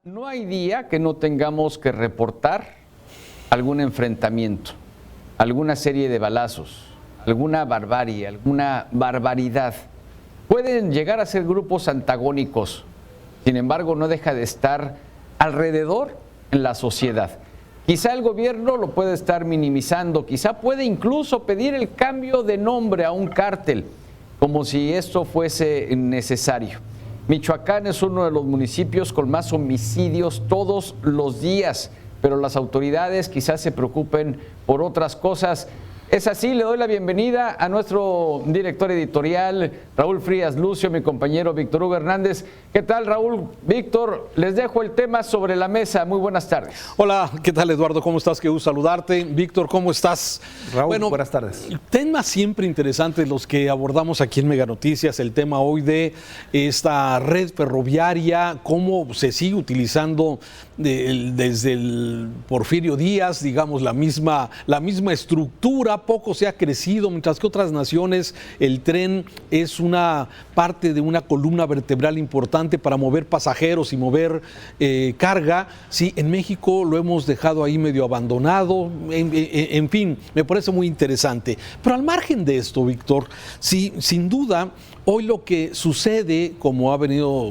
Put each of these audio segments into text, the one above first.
No hay día que no tengamos que reportar algún enfrentamiento, alguna serie de balazos, alguna barbarie, alguna barbaridad. Pueden llegar a ser grupos antagónicos, sin embargo no deja de estar alrededor en la sociedad. Quizá el gobierno lo puede estar minimizando, quizá puede incluso pedir el cambio de nombre a un cártel, como si esto fuese necesario. Michoacán es uno de los municipios con más homicidios todos los días, pero las autoridades quizás se preocupen por otras cosas. Es así, le doy la bienvenida a nuestro director editorial, Raúl Frías Lucio, mi compañero Víctor Hugo Hernández. ¿Qué tal, Raúl? Víctor, les dejo el tema sobre la mesa. Muy buenas tardes. Hola, ¿qué tal, Eduardo? ¿Cómo estás? Qué gusto saludarte. Víctor, ¿cómo estás? Raúl, bueno, buenas tardes. Temas siempre interesantes los que abordamos aquí en Mega Noticias. El tema hoy de esta red ferroviaria, cómo se sigue utilizando desde el Porfirio Díaz, digamos, la misma estructura. Poco se ha crecido, mientras que otras naciones el tren es una parte de una columna vertebral importante para mover pasajeros y mover carga. Sí, en México lo hemos dejado ahí medio abandonado, en fin, me parece muy interesante. Pero al margen de esto, Víctor, sí, sin duda, hoy lo que sucede, como ha venido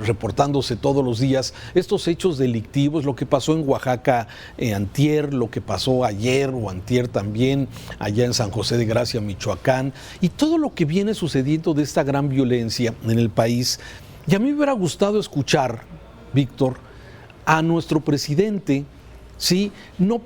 reportándose todos los días, estos hechos delictivos, lo que pasó en Oaxaca antier, lo que pasó ayer o antier también, allá en San José de Gracia, Michoacán, y todo lo que viene sucediendo de esta gran violencia en el país. Y a mí me hubiera gustado escuchar, Víctor, a nuestro presidente, ¿sí? No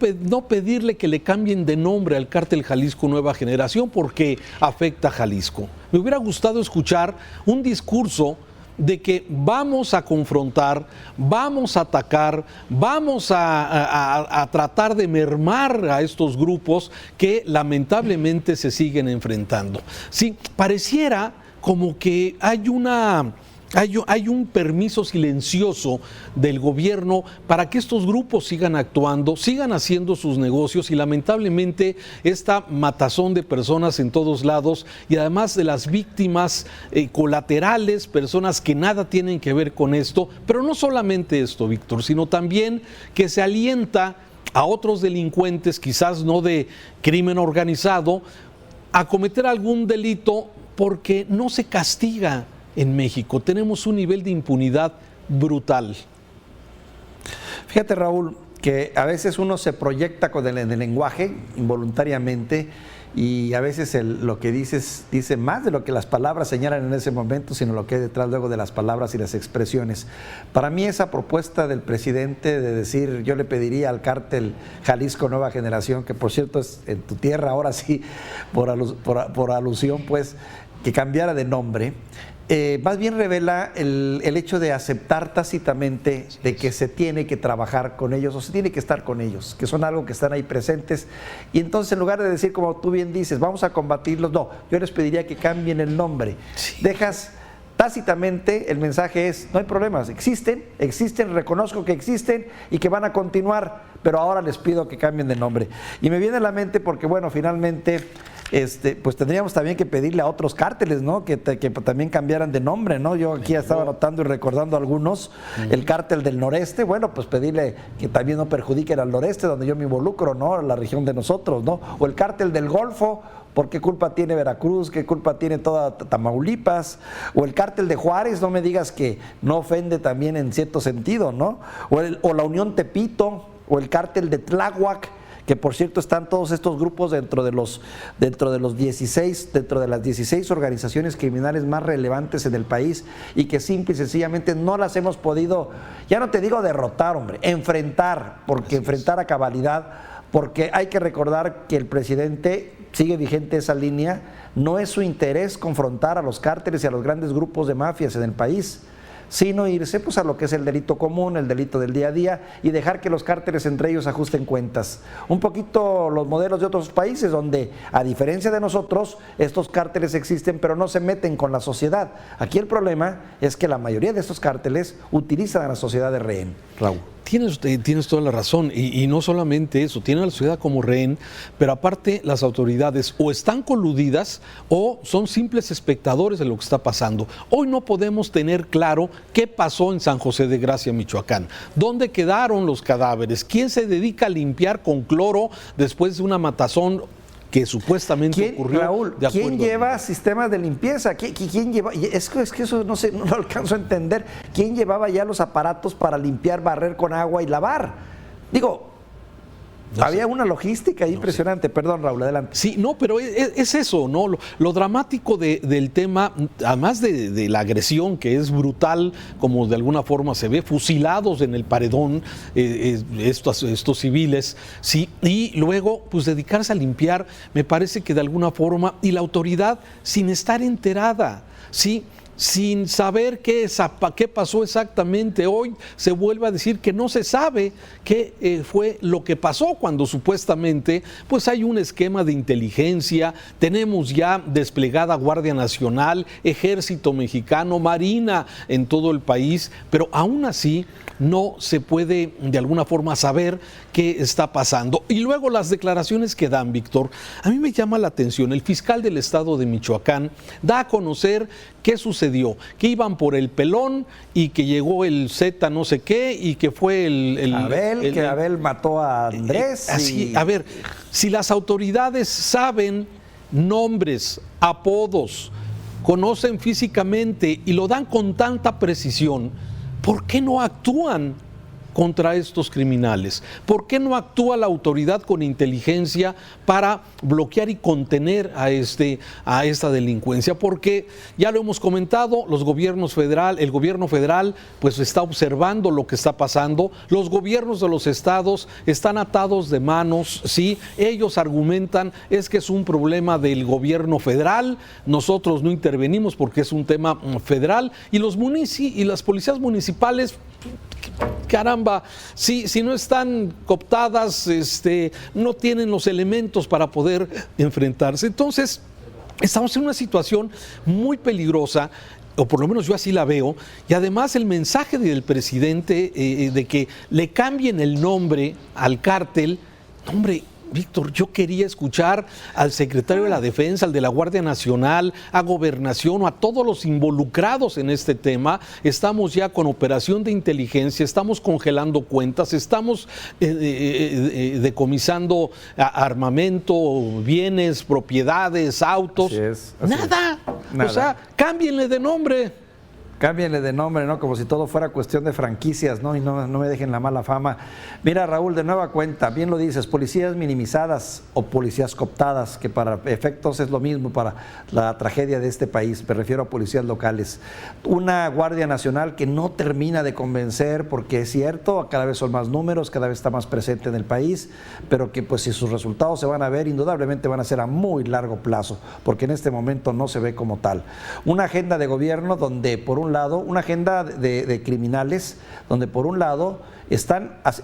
pedirle que le cambien de nombre al cártel Jalisco Nueva Generación porque afecta a Jalisco. Me hubiera gustado escuchar un discurso de que vamos a confrontar, vamos a atacar, vamos a tratar de mermar a estos grupos que lamentablemente se siguen enfrentando. Sí, pareciera como que hay un permiso silencioso del gobierno para que estos grupos sigan actuando, sigan haciendo sus negocios y lamentablemente esta matazón de personas en todos lados y además de las víctimas colaterales, personas que nada tienen que ver con esto, pero no solamente esto, Víctor, sino también que se alienta a otros delincuentes, quizás no de crimen organizado, a cometer algún delito porque no se castiga. En México tenemos un nivel de impunidad brutal. Fíjate, Raúl, que a veces uno se proyecta con el lenguaje involuntariamente y a veces lo que dices dice más de lo que las palabras señalan en ese momento, sino lo que hay detrás luego de las palabras y las expresiones. Para mí esa propuesta del presidente de decir, yo le pediría al cártel Jalisco Nueva Generación, que por cierto es en tu tierra, ahora sí, por alusión, pues, que cambiara de nombre, más bien revela el hecho de aceptar tácitamente de que se tiene que trabajar con ellos o se tiene que estar con ellos, que son algo que están ahí presentes. Y entonces en lugar de decir, como tú bien dices, vamos a combatirlos, no, yo les pediría que cambien el nombre. Sí. Dejas tácitamente, el mensaje es, no hay problemas, existen, reconozco que existen y que van a continuar, pero ahora les pido que cambien de nombre. Y me viene a la mente porque, bueno, finalmente pues tendríamos también que pedirle a otros cárteles, ¿no? Que también cambiaran de nombre, ¿no? Yo aquí estaba anotando y recordando algunos, el cártel del noreste, bueno, pues pedirle que también no perjudiquen al noreste, donde yo me involucro, ¿no? La región de nosotros, ¿no? O el cártel del Golfo, ¿por qué culpa tiene Veracruz? ¿Qué culpa tiene toda Tamaulipas? O el cártel de Juárez, no me digas que no ofende también en cierto sentido, ¿no? O la Unión Tepito, o el cártel de Tláhuac, que por cierto están todos estos grupos dentro de las 16 organizaciones criminales más relevantes en el país y que simple y sencillamente no las hemos podido, ya no te digo derrotar, hombre, enfrentar, porque enfrentar a cabalidad, porque hay que recordar que el presidente sigue vigente esa línea, no es su interés confrontar a los cárteles y a los grandes grupos de mafias en el país, sino irse pues a lo que es el delito común, el delito del día a día y dejar que los cárteles entre ellos ajusten cuentas. Un poquito los modelos de otros países donde, a diferencia de nosotros, estos cárteles existen pero no se meten con la sociedad. Aquí el problema es que la mayoría de estos cárteles utilizan a la sociedad de rehén, Raúl. Tienes toda la razón, y no solamente eso, tienen a la sociedad como rehén, pero aparte las autoridades o están coludidas o son simples espectadores de lo que está pasando. Hoy no podemos tener claro qué pasó en San José de Gracia, Michoacán, dónde quedaron los cadáveres, quién se dedica a limpiar con cloro después de una matazón que supuestamente ocurrió. Raúl, ¿quién lleva sistemas de limpieza? ¿Quién lleva? Es que eso no sé, no lo alcanzo a entender. ¿Quién llevaba ya los aparatos para limpiar, barrer con agua y lavar? Digo, había una logística impresionante. Perdón, Raúl, adelante. Sí, no, pero es eso, ¿no? Lo dramático del tema, además de la agresión, que es brutal, como de alguna forma se ve, fusilados en el paredón estos civiles, sí, y luego, pues dedicarse a limpiar, me parece que de alguna forma, y la autoridad sin estar enterada, sí, sin saber qué pasó exactamente. Hoy se vuelve a decir que no se sabe qué fue lo que pasó, cuando supuestamente pues hay un esquema de inteligencia, tenemos ya desplegada Guardia Nacional, Ejército Mexicano, Marina en todo el país, pero aún así no se puede de alguna forma saber qué está pasando. Y luego las declaraciones que dan, Víctor, a mí me llama la atención. El fiscal del estado de Michoacán da a conocer qué sucedió, que iban por el pelón y que llegó el Z no sé qué y que fue que Abel mató a Andrés. Así, a ver, si las autoridades saben nombres, apodos, conocen físicamente y lo dan con tanta precisión, ¿por qué no actúan contra estos criminales? ¿Por qué no actúa la autoridad con inteligencia para bloquear y contener a esta delincuencia? Porque ya lo hemos comentado, el gobierno federal pues está observando lo que está pasando, los gobiernos de los estados están atados de manos, sí, ellos argumentan es que es un problema del gobierno federal, nosotros no intervenimos porque es un tema federal, y las policías municipales, caramba, si no están cooptadas, no tienen los elementos para poder enfrentarse. Entonces, estamos en una situación muy peligrosa, o por lo menos yo así la veo, y además el mensaje del presidente de que le cambien el nombre al cártel, hombre, Víctor, yo quería escuchar al secretario de la Defensa, al de la Guardia Nacional, a Gobernación o a todos los involucrados en este tema. Estamos ya con operación de inteligencia, estamos congelando cuentas, estamos decomisando armamento, bienes, propiedades, autos. Así es. Nada. O sea, cámbienle de nombre. Cámbienle de nombre, ¿no? Como si todo fuera cuestión de franquicias, ¿no? Y no me dejen la mala fama. Mira, Raúl, de nueva cuenta, bien lo dices, policías minimizadas o policías cooptadas, que para efectos es lo mismo para la tragedia de este país, me refiero a policías locales. Una Guardia Nacional que no termina de convencer, porque es cierto, cada vez son más números, cada vez está más presente en el país, pero que pues si sus resultados se van a ver, indudablemente van a ser a muy largo plazo, porque en este momento no se ve como tal. Una agenda de gobierno donde por un lado, una agenda de criminales, donde por un lado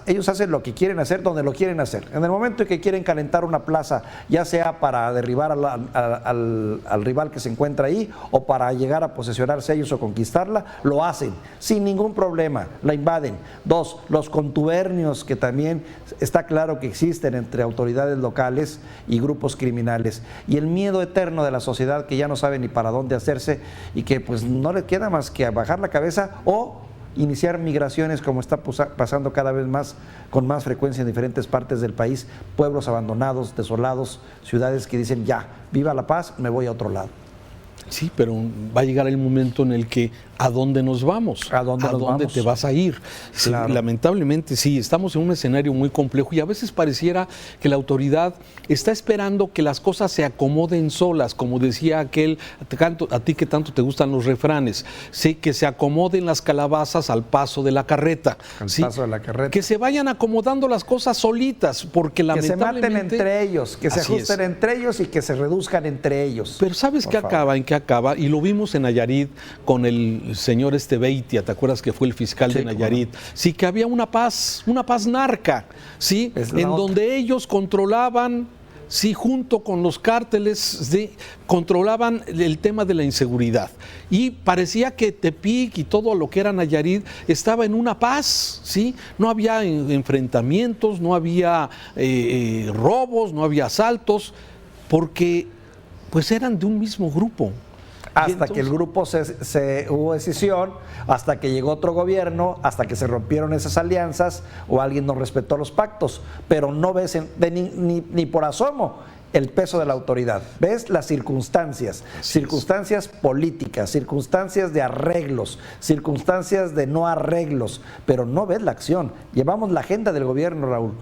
ellos hacen lo que quieren hacer, donde lo quieren hacer. En el momento en que quieren calentar una plaza, ya sea para derribar al rival que se encuentra ahí, o para llegar a posesionarse ellos o conquistarla, lo hacen, sin ningún problema, la invaden. Dos, los contubernios que también está claro que existen entre autoridades locales y grupos criminales. Y el miedo eterno de la sociedad, que ya no sabe ni para dónde hacerse y que pues no le queda más que bajar la cabeza o iniciar migraciones, como está pasando cada vez más, con más frecuencia en diferentes partes del país, pueblos abandonados, desolados, ciudades que dicen ya, viva la paz, me voy a otro lado. Sí, pero va a llegar el momento en el que ¿a dónde nos vamos? ¿A dónde te vas a ir? Claro. Sí, lamentablemente sí, estamos en un escenario muy complejo y a veces pareciera que la autoridad está esperando que las cosas se acomoden solas, como decía aquel, a ti que tanto te gustan los refranes, sí, que se acomoden las calabazas al paso de la carreta. Al ¿sí? paso de la carreta. Que se vayan acomodando las cosas solitas, porque lamentablemente... Que se maten entre ellos, que se ajusten entre ellos y que se reduzcan entre ellos. Pero ¿sabes qué acaba? ¿En qué acaba? Y lo vimos en Nayarit con el señor Beitia, ¿te acuerdas que fue el fiscal de Nayarit? Sí, que había una paz narca, ¿sí? En donde ellos controlaban sí, junto con los cárteles controlaban el tema de la inseguridad. Y parecía que Tepic y todo lo que era Nayarit estaba en una paz, ¿sí? No había enfrentamientos, no había robos, no había asaltos, porque pues eran de un mismo grupo. Hasta que el grupo hubo decisión, hasta que llegó otro gobierno, hasta que se rompieron esas alianzas o alguien no respetó los pactos, pero no ves ni por asomo el peso de la autoridad. Ves las circunstancias, circunstancias políticas, circunstancias de arreglos, circunstancias de no arreglos, pero no ves la acción. Llevamos la agenda del gobierno, Raúl.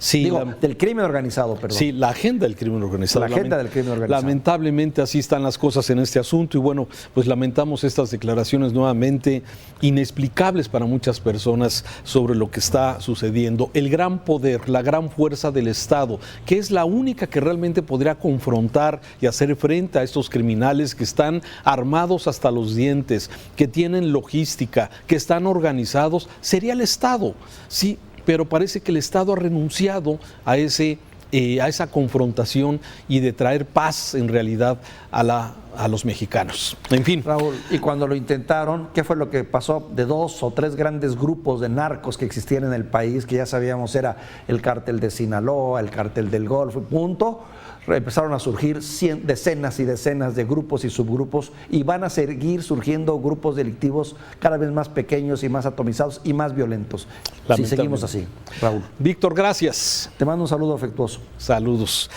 Sí, del crimen organizado, perdón. Sí, la agenda del crimen organizado. La agenda del crimen organizado. Lamentablemente así están las cosas en este asunto y bueno, pues lamentamos estas declaraciones nuevamente inexplicables para muchas personas sobre lo que está sucediendo. El gran poder, la gran fuerza del Estado, que es la única que realmente podría confrontar y hacer frente a estos criminales que están armados hasta los dientes, que tienen logística, que están organizados, sería el Estado, sí. Pero parece que el Estado ha renunciado a esa confrontación y de traer paz en realidad a los mexicanos. En fin. Raúl, y cuando lo intentaron, ¿qué fue lo que pasó? De 2 o 3 grandes grupos de narcos que existían en el país, que ya sabíamos era el cártel de Sinaloa, el cártel del Golfo, punto, empezaron a surgir decenas y decenas de grupos y subgrupos y van a seguir surgiendo grupos delictivos cada vez más pequeños y más atomizados y más violentos. Si seguimos así, Raúl. Víctor, gracias. Te mando un saludo afectuoso. Saludos.